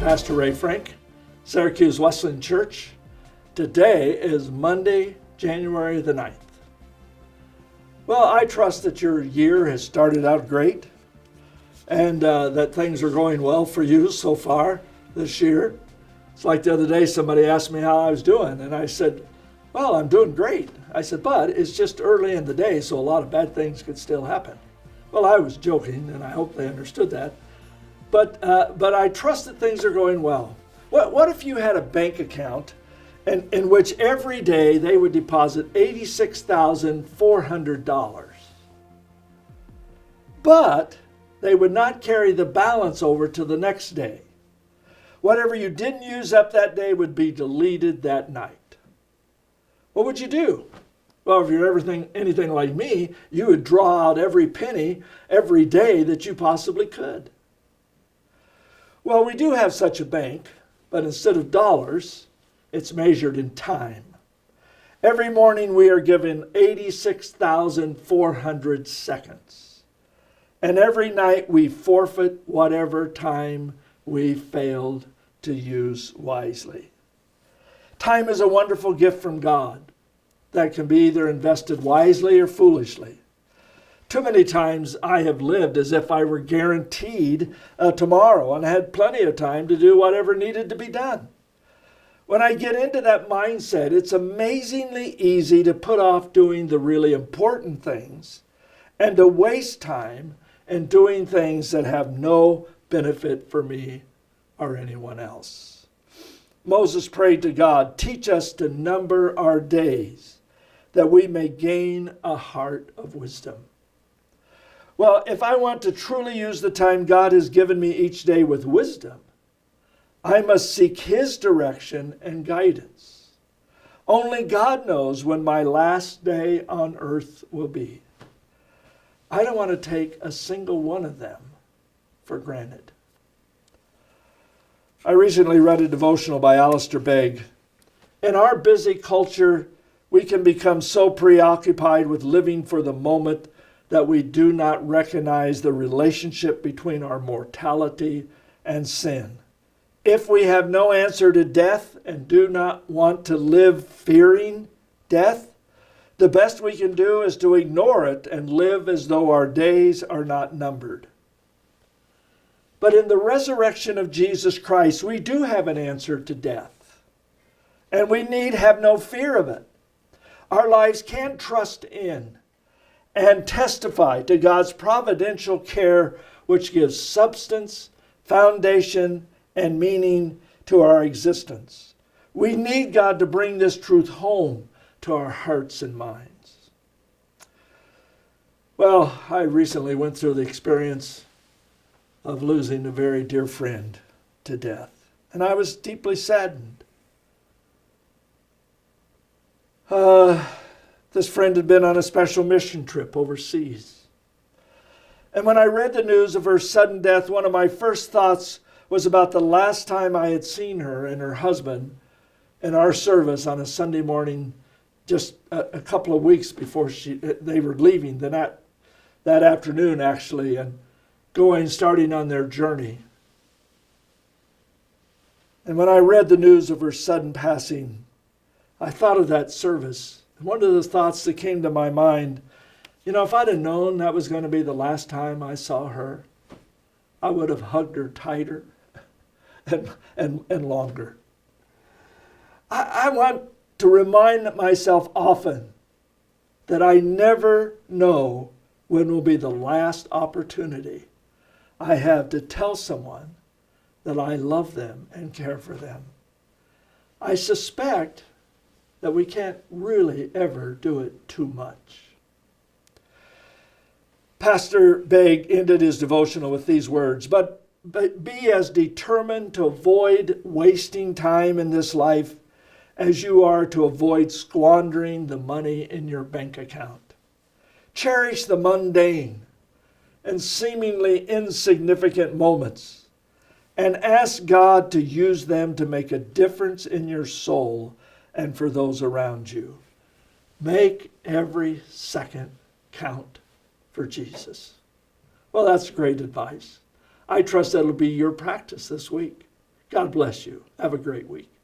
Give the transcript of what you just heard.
Pastor Ray Frank, Syracuse Wesleyan Church. Today is Monday, January the 9th. Well, I trust that your year has started out great and that things are going well for you so far this year. It's like the other day somebody asked me how I was doing, and I said, well, I'm doing great. I said, but it's just early in the day, so a lot of bad things could still happen. Well, I was joking, and I hope they understood that. But I trust that things are going well. What if you had a bank account in which every day they would deposit $86,400, but they would not carry the balance over to the next day? Whatever you didn't use up that day would be deleted that night. What would you do? Well, if you're anything like me, you would draw out every penny every day that you possibly could. Well, we do have such a bank, but instead of dollars, it's measured in time. Every morning we are given 86,400 seconds. And every night we forfeit whatever time we failed to use wisely. Time is a wonderful gift from God that can be either invested wisely or foolishly. Too many times I have lived as if I were guaranteed tomorrow and had plenty of time to do whatever needed to be done. When I get into that mindset, it's amazingly easy to put off doing the really important things and to waste time in doing things that have no benefit for me or anyone else. Moses prayed to God, teach us to number our days that we may gain a heart of wisdom. Well, if I want to truly use the time God has given me each day with wisdom, I must seek His direction and guidance. Only God knows when my last day on earth will be. I don't want to take a single one of them for granted. I recently read a devotional by Alistair Begg. In our busy culture, we can become so preoccupied with living for the moment that we do not recognize the relationship between our mortality and sin. If we have no answer to death and do not want to live fearing death, the best we can do is to ignore it and live as though our days are not numbered. But in the resurrection of Jesus Christ, we do have an answer to death, and we need have no fear of it. Our lives can trust in and testify to God's providential care, which gives substance, foundation, and meaning to our existence. We need God to bring this truth home to our hearts and minds. Well, I recently went through the experience of losing a very dear friend to death, and I was deeply saddened. This friend had been on a special mission trip overseas. And when I read the news of her sudden death, one of my first thoughts was about the last time I had seen her and her husband in our service on a Sunday morning, just a couple of weeks before they were leaving that afternoon, actually, and starting on their journey. And when I read the news of her sudden passing, I thought of that service. One of the thoughts that came to my mind, if I'd have known that was going to be the last time I saw her, I would have hugged her tighter and longer. I want to remind myself often that I never know when will be the last opportunity I have to tell someone that I love them and care for them. I suspect that we can't really ever do it too much. Pastor Begg ended his devotional with these words, but be as determined to avoid wasting time in this life as you are to avoid squandering the money in your bank account. Cherish the mundane and seemingly insignificant moments and ask God to use them to make a difference in your soul and for those around you. Make every second count for Jesus. Well, that's great advice. I trust that'll be your practice this week. God bless you. Have a great week.